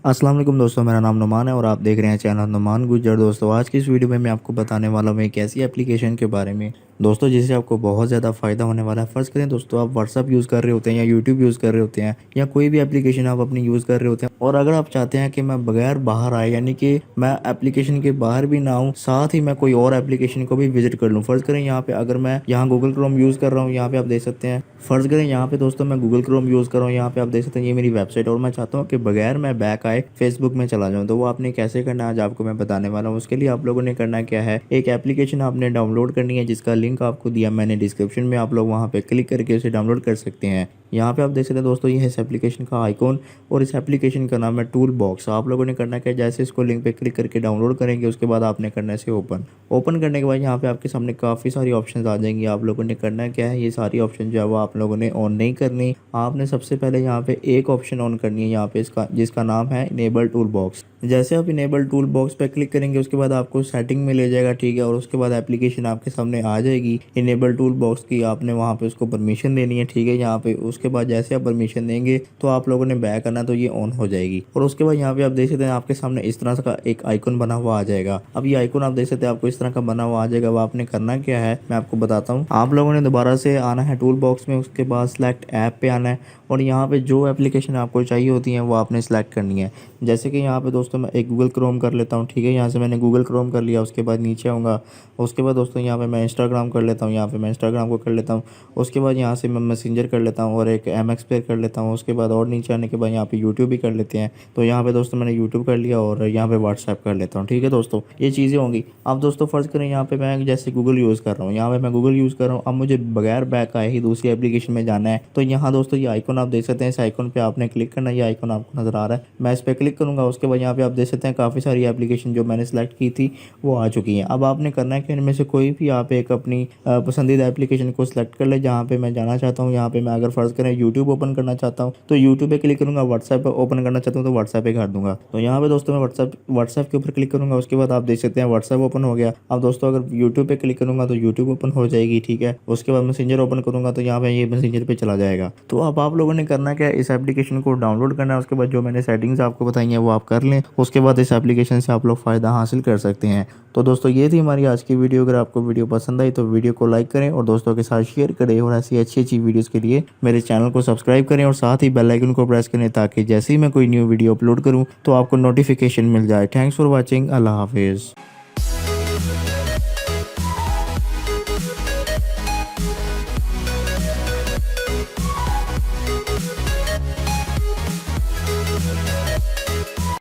अस्सलाम वालेकुम दोस्तों, मेरा नाम नुमान है और आप देख रहे हैं चैनल नुमान गुज्जर। दोस्तों आज की इस वीडियो में मैं आपको बताने वाला हूँ एक ऐसी एप्लीकेशन के बारे में दोस्तों जिससे आपको बहुत ज़्यादा फ़ायदा होने वाला है। फ़र्ज़ करें दोस्तों आप व्हाट्सअप यूज़ कर रहे होते हैं या यूट्यूब यूज़ कर रहे होते हैं या कोई भी एप्लीकेशन आप अपनी यूज़ कर रहे होते हैं और अगर आप चाहते हैं कि मैं बगैर बाहर आए यानी कि मैं एप्लीकेशन के बाहर भी ना हूँ, साथ ही मैं कोई और एप्लीकेशन को भी विजिट कर लूँ। फ़र्ज़ करें यहाँ पे अगर मैं यहाँ गूगल क्रोम यूज़ कर रहा हूँ, यहाँ पे आप देख सकते हैं। फ़र्ज़ करें यहाँ पे दोस्तों मैं गूगल क्रोम यूज़ कर रहा हूँ, यहाँ पे आप देख सकते हैं ये मेरी वेबसाइट और मैं चाहता हूँ कि बगैर मैं बैक आए फेसबुक में चला जाऊँ। तो वो आपने कैसे करना है आज आपको मैं बताने वाला हूँ। उसके लिए आप लोगों ने करना क्या है, एक एप्लीकेशन आपने डाउनलोड करनी है जिसका लिंक आपको दिया मैंने डिस्क्रिप्शन में। आप लोग वहाँ पे क्लिक करके उसे डाउनलोड कर सकते हैं। यहाँ पे आप देख सकते हैं दोस्तों ये है इस एप्लीकेशन का आइकॉन और इस एप्लीकेशन का नाम है टूल बॉक्स। आप लोगों ने करना क्या है, जैसे इसको लिंक पे क्लिक करके डाउनलोड करेंगे उसके बाद आपने करना है इसे ओपन करने के बाद यहाँ पे आपके सामने काफ़ी सारी ऑप्शंस आ जाएंगी। आप लोगों ने करना क्या है, ये सारी ऑप्शन जो है वो आप लोगों ने ऑन नहीं करनी। आपने सबसे पहले यहाँ पे एक ऑप्शन ऑन करनी है यहाँ पे इसका जिसका नाम है इनेबल टूल बॉक्स। जैसे आप इनेबल टूल बॉक्स पे क्लिक करेंगे उसके बाद आपको सेटिंग में ले जाएगा, ठीक है। और उसके बाद एप्लीकेशन आपके सामने आ जाएगी इनेबल टूल बॉक्स की। आपने वहाँ पे उसको परमिशन देनी है, ठीक है। यहाँ पे उसके बाद जैसे आप परमिशन देंगे तो आप लोगों ने बैक करना तो ये ऑन हो जाएगी। और उसके बाद यहाँ पे आप देख सकते हैं आपके सामने इस तरह का एक आइकन बना हुआ आ जाएगा। अब ये आइकन आप देख सकते हैं आपको इस तरह का बना हुआ आ जाएगा। अब आपने करना क्या है मैं आपको बताता हूँ। आप लोगों ने दोबारा से आना है टूल बॉक्स में, उसके बाद सिलेक्ट ऐप पे आना है और यहाँ पे जो एप्लीकेशन आपको चाहिए होती है वो आपने सेलेक्ट करनी है। जैसे कि यहाँ पे दोस्तों मैं एक गूगल क्रोम कर लेता हूँ, ठीक है। यहाँ से मैंने गूगल क्रोम कर लिया, उसके बाद नीचे आऊँगा। उसके बाद दोस्तों यहाँ पे मैं इंस्टाग्राम कर लेता हूँ, यहाँ पे मैं इंस्टाग्राम को कर लेता हूँ। उसके बाद यहाँ से मैं मैसेंजर कर लेता हूँ और एक MX प्लेयर कर लेता हूँ। उसके बाद और नीचे आने के बाद यहाँ पे यूट्यूब भी कर लेते हैं। तो यहाँ पे दोस्तों मैंने यूट्यूब कर लिया और यहाँ पे व्हाट्सएप कर लेता हूँ, ठीक है दोस्तों। ये चीज़ें होंगी। अब दोस्तों फ़र्ज़ करें यहाँ पे मैं जैसे गूगल यूज़ कर रहा हूँ, यहाँ पे मैं गूगल यूज़ कर रहा हूँ। अब मुझे बगैर बैक आए ही दूसरी एप्लीकेशन में जाना है तो यहाँ दोस्तों ये आइकन आप देख सकते हैं, इस आइकन पे आपने क्लिक करना है। ये आइकन आपको नज़र आ रहा है, मैं इस पर क्लिक करूँगा। उसके बाद यहाँ पे आप देख सकते हैं काफ़ी सारी एप्लीकेशन जो मैंने सेलेक्ट की थी वो आ चुकी हैं। अब आपने करना है कि इनमें से कोई भी आप एक अपनी पसंदीदा एप्लीकेशन को सिलेक्ट कर ले जहाँ पे मैं जाना चाहता हूँ। यहाँ पे मैं अगर फ़र्ज़ करें यूट्यूब ओपन करना चाहता हूँ तो यूट्यूब पे क्लिक करूँगा। व्हाट्सएप ओपन करना चाहता हूँ तो व्हाट्सएप पे कर दूँगा। तो यहाँ पे दोस्तों मैं व्हाट्सएप के ऊपर क्लिक करूँगा। उसके बाद आप देख सकते हैं व्हाट्सएप ओपन हो गया। अब दोस्तों अगर यूट्यूब पे क्लिक करूँगा तो यूट्यूब ओपन हो जाएगी, ठीक है। उसके बाद मैसेंजर ओपन करूँगा तो यहाँ पे ये मैसेंजर पे चला जाएगा। तो अब आप लोगों ने करना क्या है, इस एप्लीकेशन को डाउनलोड करना है। उसके बाद जो मैंने सेटिंग्स आपको बताई हैं वो आप कर लें। उसके बाद इस एप्लीकेशन से आप लोग फ़ायदा हासिल कर सकते हैं। तो दोस्तों ये थी हमारी आज की वीडियो। अगर आपको वीडियो पसंद आई तो वीडियो को लाइक करें और दोस्तों के साथ शेयर करें और ऐसी अच्छी अच्छी वीडियोस के लिए मेरे चैनल को सब्सक्राइब करें और साथ ही बेल आइकन को प्रेस करें ताकि जैसे ही मैं कोई न्यू वीडियो अपलोड करूं तो आपको नोटिफिकेशन मिल जाए। Thanks for watching. अल्लाह हाफिज़।